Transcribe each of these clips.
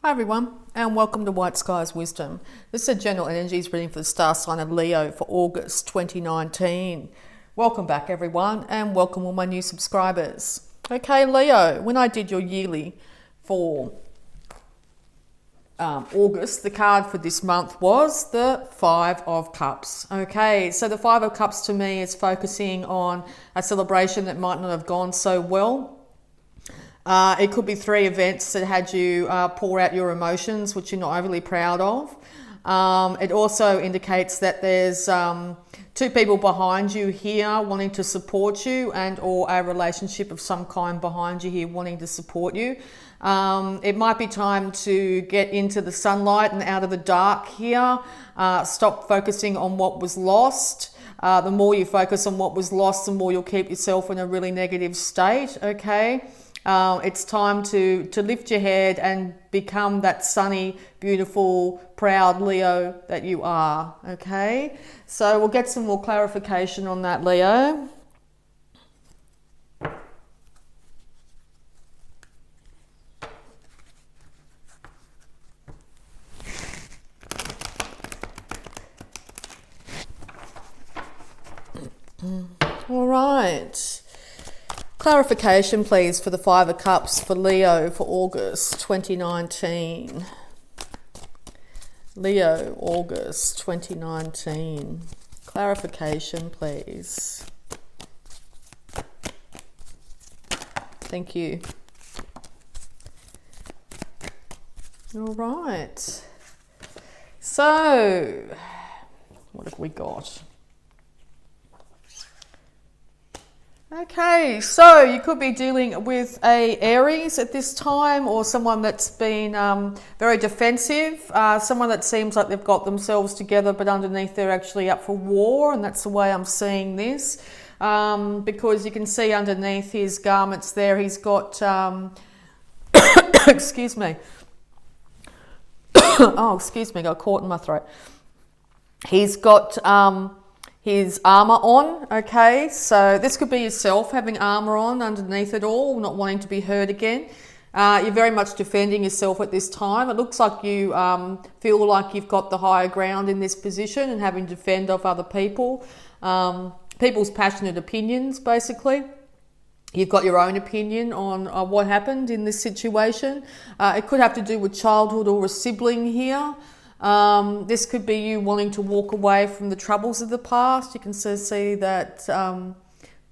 Hi everyone, and welcome to Whiteskys Wisdom. This is a general energies reading for the star sign of Leo for August 2019. Welcome back everyone, and welcome all my new subscribers. Okay Leo, when I did your yearly for August, the card for this month was the Five of Cups. Okay, so the Five of Cups to me is focusing on a celebration that might not have gone so well. It could be three events that had you pour out your emotions, which you're not overly proud of. It also indicates that there's two people behind you here wanting to support you, and or a relationship of some kind behind you here wanting to support you. It might be time to get into the sunlight and out of the dark here. Stop focusing on what was lost. The more you focus on what was lost, the more you'll keep yourself in a really negative state, okay? It's time to lift your head and become that sunny, beautiful, proud Leo that you are, okay? So we'll get some more clarification on that, Leo. All right. Clarification, please, for the Five of Cups for Leo for August 2019. Leo, August 2019. Clarification, please. Thank you. All right. So, what have we got? Okay, so you could be dealing with a Aries at this time, or someone that's been very defensive, someone that seems like they've got themselves together but underneath they're actually up for war, and that's the way I'm seeing this, because you can see underneath his garments there he's got, excuse me, oh excuse me, got caught in my throat. He's got his armor on, okay, so this could be yourself having armor on underneath it all, not wanting to be hurt again. You're very much defending yourself at this time. It looks like you feel like you've got the higher ground in this position and having to defend off other people, people's passionate opinions basically. You've got your own opinion on what happened in this situation. It could have to do with childhood or a sibling here. This could be you wanting to walk away from the troubles of the past. You can see that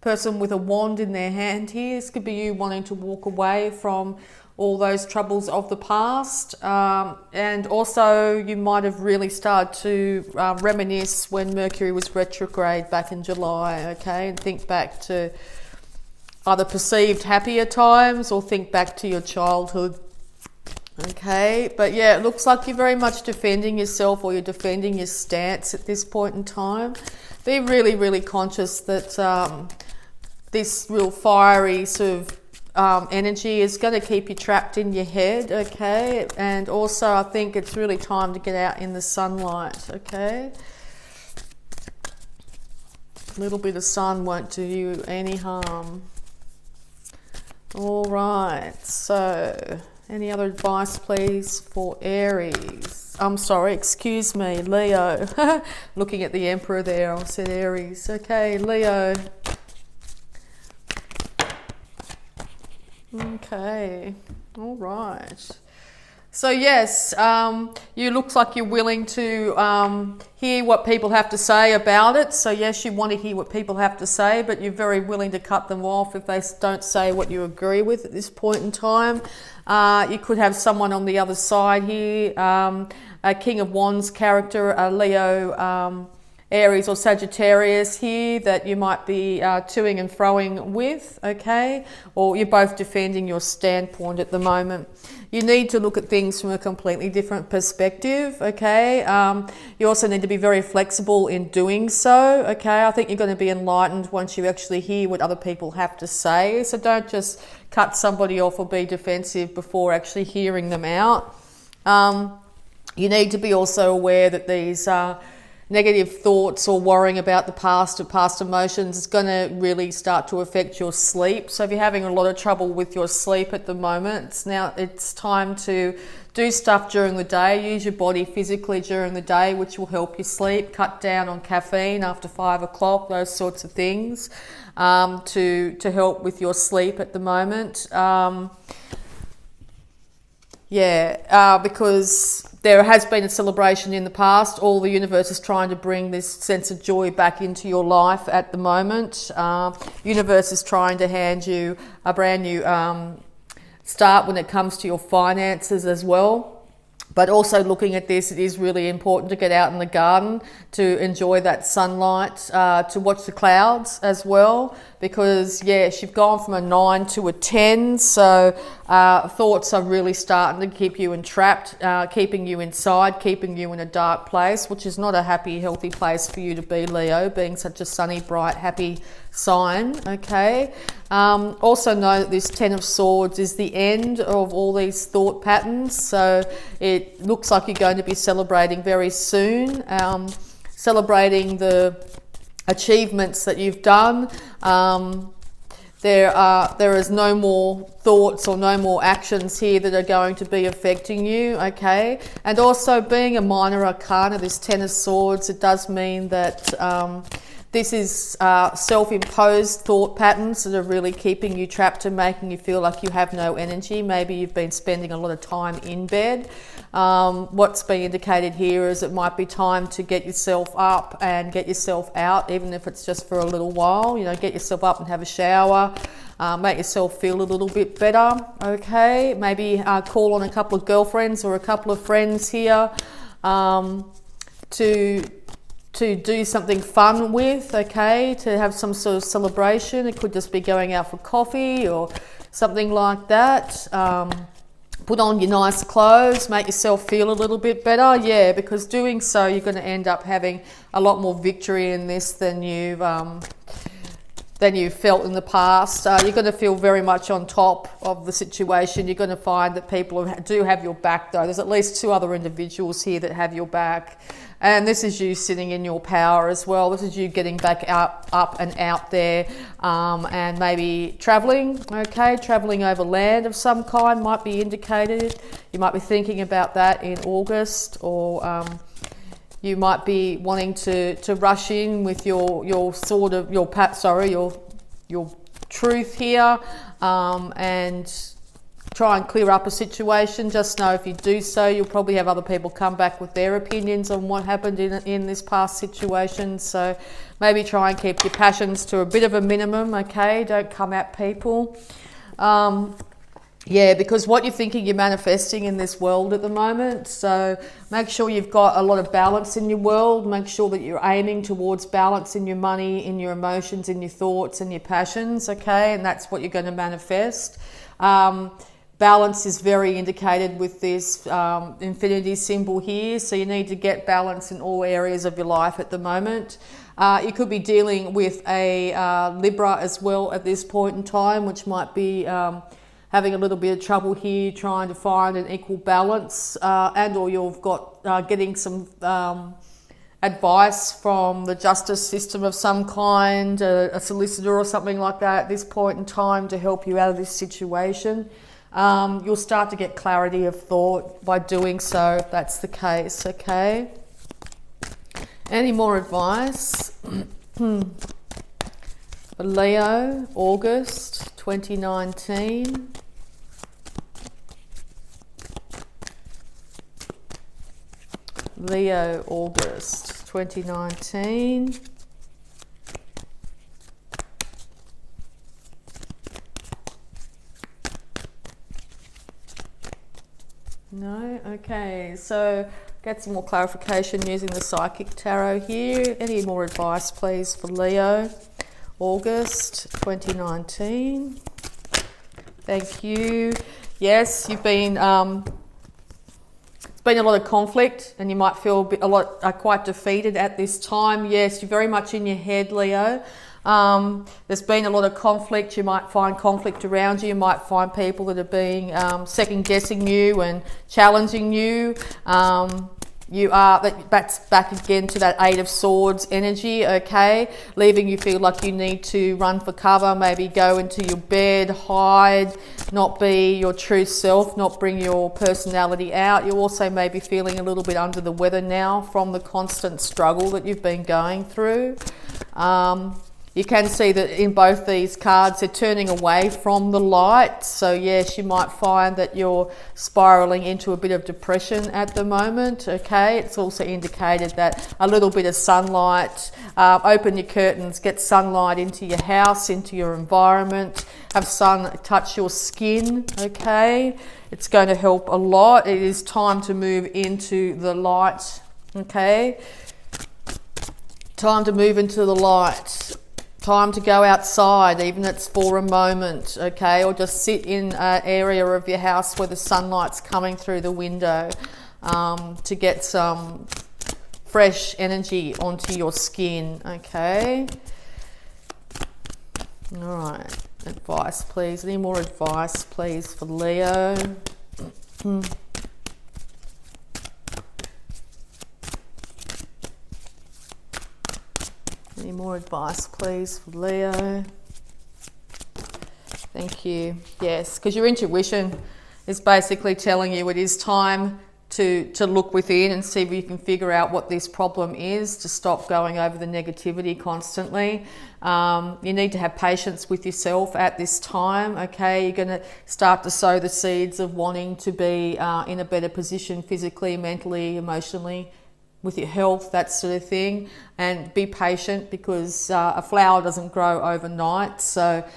person with a wand in their hand here. This could be you wanting to walk away from all those troubles of the past. And also you might have really started to reminisce when Mercury was retrograde back in July, okay? And think back to either perceived happier times or think back to your childhood. Okay, but yeah, it looks like you're very much defending yourself, or you're defending your stance at this point in time. Be really, really conscious that this real fiery sort of energy is going to keep you trapped in your head, okay? And also I think it's really time to get out in the sunlight, okay? A little bit of sun won't do you any harm. All right, so any other advice, please, for Aries? I'm sorry, excuse me, Leo. Looking at the Emperor there, I said Aries. Okay, Leo. Okay, all right. So yes, you looks like you're willing to hear what people have to say about it. So yes, you want to hear what people have to say, but you're very willing to cut them off if they don't say what you agree with at this point in time. You could have someone on the other side here, a King of Wands character, a Leo, Aries or Sagittarius here that you might be toing and froing with, okay? Or you're both defending your standpoint at the moment. You need to look at things from a completely different perspective, okay? You also need to be very flexible in doing so, okay? I think you're going to be enlightened once you actually hear what other people have to say. So don't just cut somebody off or be defensive before actually hearing them out. You need to be also aware that these negative thoughts or worrying about the past or past emotions is going to really start to affect your sleep. So if you're having a lot of trouble with your sleep at the moment, it's time to do stuff during the day. Use your body physically during the day, which will help you sleep. Cut down on caffeine after 5 o'clock, those sorts of things, to help with your sleep at the moment. Because there has been a celebration in the past. All the universe is trying to bring this sense of joy back into your life at the moment. Universe is trying to hand you a brand new start when it comes to your finances as well. But also looking at this, it is really important to get out in the garden, to enjoy that sunlight, to watch the clouds as well, because yes, you've gone from a 9 to a 10, so thoughts are really starting to keep you entrapped, keeping you inside, keeping you in a dark place, which is not a happy, healthy place for you to be, Leo, being such a sunny, bright, happy sign, okay? Also know that this 10 of Swords is the end of all these thought patterns, so it looks like you're going to be celebrating very soon, celebrating the achievements that you've done. There is no more thoughts or no more actions here that are going to be affecting you, okay? And also being a minor arcana, this 10 of Swords, it does mean that this is self-imposed thought patterns that are really keeping you trapped and making you feel like you have no energy. Maybe you've been spending a lot of time in bed. What's being indicated here is it might be time to get yourself up and get yourself out, even if it's just for a little while. You know, get yourself up and have a shower. Make yourself feel a little bit better, okay? Maybe call on a couple of girlfriends or a couple of friends here to do something fun with, okay, to have some sort of celebration. It could just be going out for coffee or something like that. Put on your nice clothes, make yourself feel a little bit better, yeah, because doing so you're going to end up having a lot more victory in this than you've felt in the past. You're going to feel very much on top of the situation. You're going to find that people do have your back, though. There's at least 2 other individuals here that have your back. And this is you sitting in your power as well. This is you getting back up and out there, and maybe travelling, okay? Travelling over land of some kind might be indicated. You might be thinking about that in August, or you might be wanting to rush in with your truth here, and try and clear up a situation. Just know if you do so, you'll probably have other people come back with their opinions on what happened in this past situation. So maybe try and keep your passions to a bit of a minimum, okay? Don't come at people. Because what you're thinking, you're manifesting in this world at the moment. So make sure you've got a lot of balance in your world. Make sure that you're aiming towards balance in your money, in your emotions, in your thoughts and your passions, okay? And that's what you're going to manifest. Balance is very indicated with this infinity symbol here. So you need to get balance in all areas of your life at the moment. You could be dealing with a Libra as well at this point in time, which might be having a little bit of trouble here trying to find an equal balance, and or you've got getting some advice from the justice system of some kind, a solicitor or something like that at this point in time to help you out of this situation. You'll start to get clarity of thought by doing so, if that's the case, okay? Any more advice? For Leo, August 2019. Leo, August 2019. No? Okay, so get some more clarification using the Psychic Tarot here. Any more advice, please, for Leo, August 2019? Thank you. Yes, you've been... it's been a lot of conflict and you might feel quite defeated at this time. Yes, you're very much in your head, Leo. There's been a lot of conflict. You might find conflict around you. You might find people that are being second guessing you and challenging you. that's back again to that Eight of Swords energy, okay? Leaving you feel like you need to run for cover, maybe go into your bed, hide, not be your true self, not bring your personality out. You also may be feeling a little bit under the weather now from the constant struggle that you've been going through. You can see that in both these cards, they're turning away from the light. So yes, you might find that you're spiraling into a bit of depression at the moment, okay? It's also indicated that a little bit of sunlight, open your curtains, get sunlight into your house, into your environment, have sun touch your skin, okay? It's going to help a lot. It is time to move into the light, okay? Time to move into the light. Time to go outside, even if it's for a moment, okay? Or just sit in an area of your house where the sunlight's coming through the window to get some fresh energy onto your skin, okay? All right, advice, please. Any more advice, please, for Leo? Any more advice, please, for Leo? Thank you. Yes, because your intuition is basically telling you it is time to look within and see if you can figure out what this problem is, to stop going over the negativity constantly. You need to have patience with yourself at this time, okay? You're going to start to sow the seeds of wanting to be in a better position physically, mentally, emotionally, with your health, that sort of thing. And be patient, because a flower doesn't grow overnight. So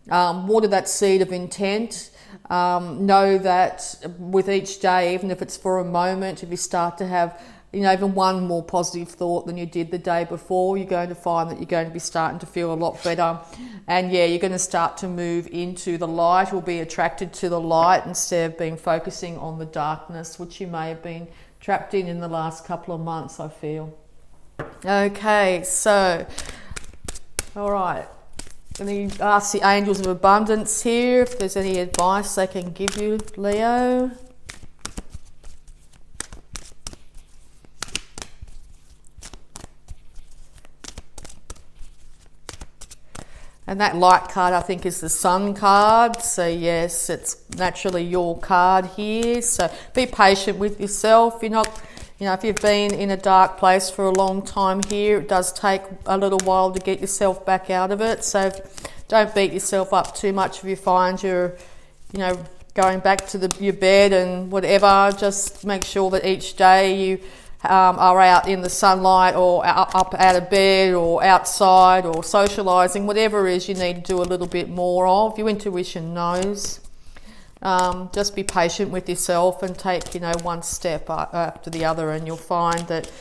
water that seed of intent. Know that with each day, even if it's for a moment, if you start to have, you know, even one more positive thought than you did the day before, you're going to find that you're going to be starting to feel a lot better. And yeah, you're going to start to move into the light, or be attracted to the light instead of being focusing on the darkness, which you may have been trapped in the last couple of months, I feel. Okay, so, all right. I'm going to ask the angels of abundance here if there's any advice they can give you, Leo. And that light card, I think, is the Sun card. So yes, it's naturally your card here. So be patient with yourself. You're not, you know, if you've been in a dark place for a long time here, it does take a little while to get yourself back out of it. So don't beat yourself up too much if you find you're, you know, going back to your bed and whatever. Just make sure that each day you are out in the sunlight, or up out of bed, or outside, or socialising, whatever it is you need to do a little bit more of. Your intuition knows. Just be patient with yourself and take, you know, one step after the other, and you'll find that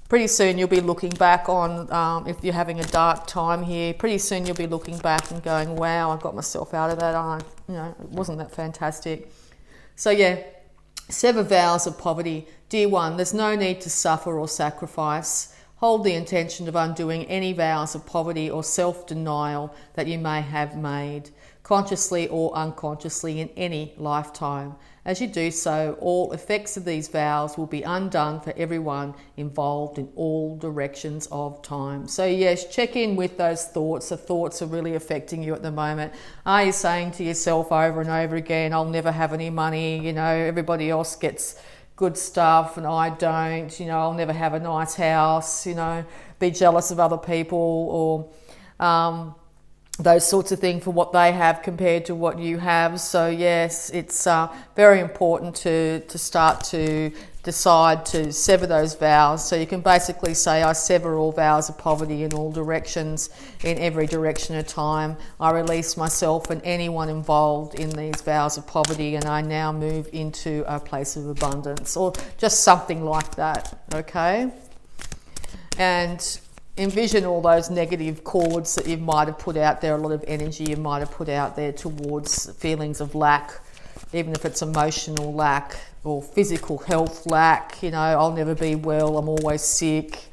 pretty soon you'll be looking back on, if you're having a dark time here, pretty soon you'll be looking back and going, wow, I got myself out of that. You know, wasn't that fantastic? So yeah, sever vows of poverty. Dear one, there's no need to suffer or sacrifice. Hold the intention of undoing any vows of poverty or self-denial that you may have made, consciously or unconsciously, in any lifetime. As you do so, all effects of these vows will be undone for everyone involved in all directions of time. So yes, check in with those thoughts. The thoughts are really affecting you at the moment. Are you saying to yourself over and over again, I'll never have any money, you know, everybody else gets good stuff and I don't, you know, I'll never have a nice house, you know, be jealous of other people, or those sorts of things for what they have compared to what you have. So yes, it's very important to start to decide to sever those vows. So you can basically say, I sever all vows of poverty in all directions, in every direction of time. I release myself and anyone involved in these vows of poverty, and I now move into a place of abundance, or just something like that, okay? And envision all those negative cords that you might have put out there, a lot of energy you might have put out there towards feelings of lack, even if it's emotional lack or physical health lack, you know, I'll never be well, I'm always sick,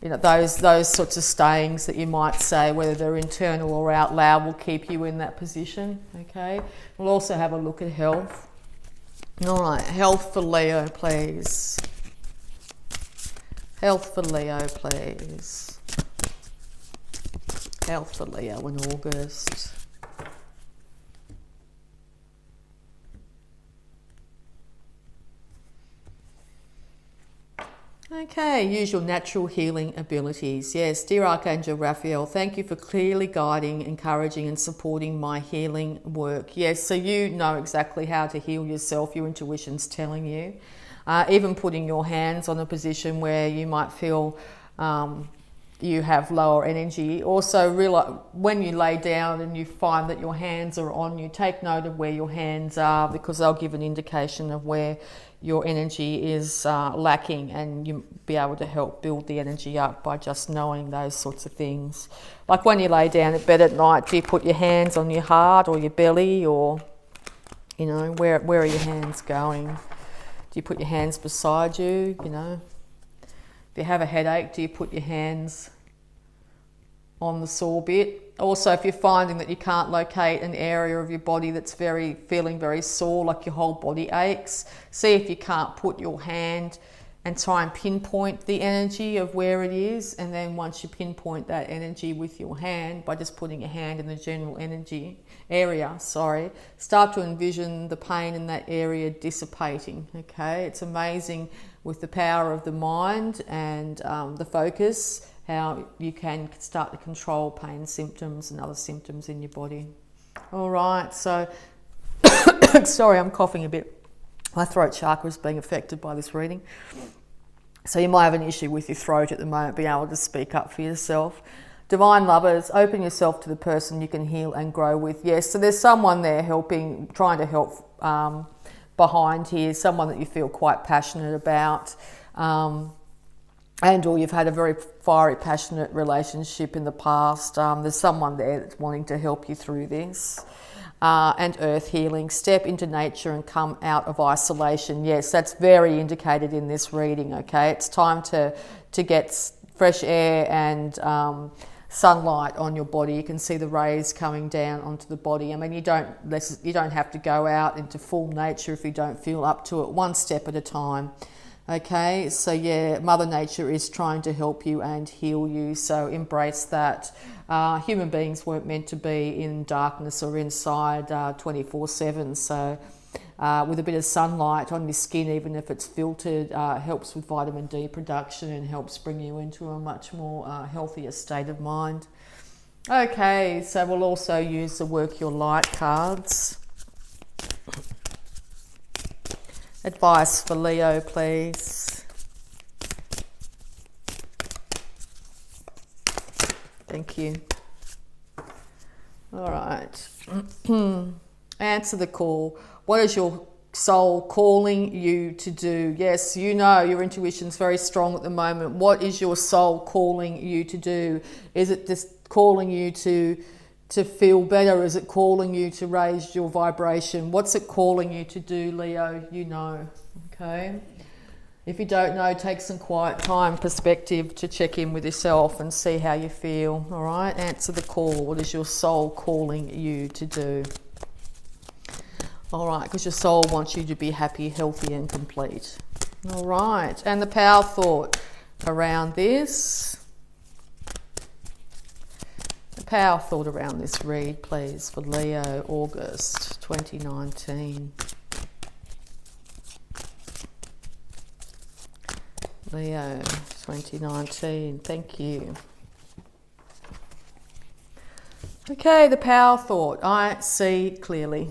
you know, those sorts of sayings that you might say, whether they're internal or out loud, will keep you in that position, okay? We'll also have a look at health. All right, health for Leo, please. Health for Leo, please. Health for Leo in August. Okay, use your natural healing abilities. Yes, dear Archangel Raphael, thank you for clearly guiding, encouraging and supporting my healing work. Yes, so you know exactly how to heal yourself. Your intuition's telling you. Even putting your hands on a position where you might feel you have lower energy. Also, realize when you lay down and you find that your hands are on you, take note of where your hands are, because they'll give an indication of where your energy is lacking, and you'll be able to help build the energy up by just knowing those sorts of things. Like when you lay down in bed at night, do you put your hands on your heart or your belly, or, you know, where are your hands going? Do you put your hands beside you, you know? If you have a headache, do you put your hands on the sore bit? Also, if you're finding that you can't locate an area of your body that's feeling very sore, like your whole body aches, see if you can't put your hand and try and pinpoint the energy of where it is. And then once you pinpoint that energy with your hand, by just putting your hand in the general energy area, start to envision the pain in that area dissipating. Okay, it's amazing with the power of the mind and the focus, how you can start to control pain symptoms and other symptoms in your body. All right, so sorry, I'm coughing a bit. My throat chakra is being affected by this reading. So you might have an issue with your throat at the moment, being able to speak up for yourself. Divine lovers, open yourself to the person you can heal and grow with. Yes, so there's someone there helping, trying to help behind here, someone that you feel quite passionate about, and or you've had a very fiery, passionate relationship in the past. There's someone there that's wanting to help you through this. And earth healing, step into nature and come out of isolation. Yes, that's very indicated in this reading. Okay, it's time to get fresh air and sunlight on your body. You can see the rays coming down onto the body. I mean, you don't have to go out into full nature if you don't feel up to it. One step at a time. Okay, so yeah, Mother Nature is trying to help you and heal you, so embrace that. Human beings weren't meant to be in darkness or inside 24/7, so with a bit of sunlight on your skin, even if it's filtered, helps with vitamin D production and helps bring you into a much more healthier state of mind. Okay, so we'll also use the Work Your Light cards. Advice for Leo, please. Thank you. All right. Answer the call. What is your soul calling you to do? Yes, you know your intuition's very strong at the moment. What is your soul calling you to do? Is it just calling you to feel better? Is it calling you to raise your vibration? What's it calling you to do, Leo? You know, okay? If you don't know, take some quiet time, perspective to check in with yourself and see how you feel, all right? Answer the call. What is your soul calling you to do? All right, because your soul wants you to be happy, healthy and complete. All right, and the power thought around this. Power thought around this read, please, for Leo, August 2019. Leo 2019, thank you. Okay, the power thought. I see clearly.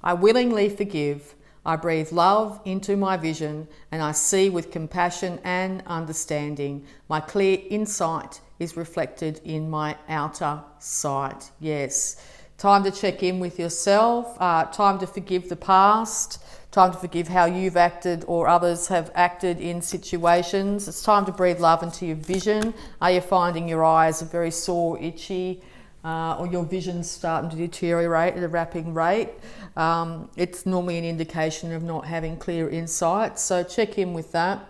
I willingly forgive. I breathe love into my vision and I see with compassion and understanding. My clear insight is reflected in my outer sight. Yes. Time to check in with yourself. Time to forgive the past. Time to forgive how you've acted or others have acted in situations. It's time to breathe love into your vision. Are you finding your eyes are very sore, itchy, or your vision's starting to deteriorate at a rapid rate? It's normally an indication of not having clear insight. So check in with that.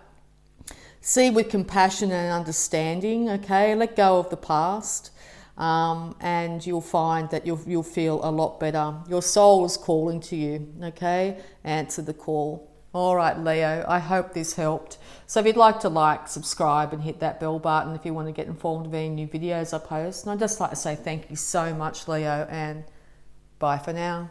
See with compassion and understanding, okay? Let go of the past, and you'll find that you'll feel a lot better. Your soul is calling to you, okay? Answer the call. All right, Leo, I hope this helped. So if you'd like to like, subscribe and hit that bell button if you want to get informed of any new videos I post. And I'd just like to say thank you so much, Leo, and bye for now.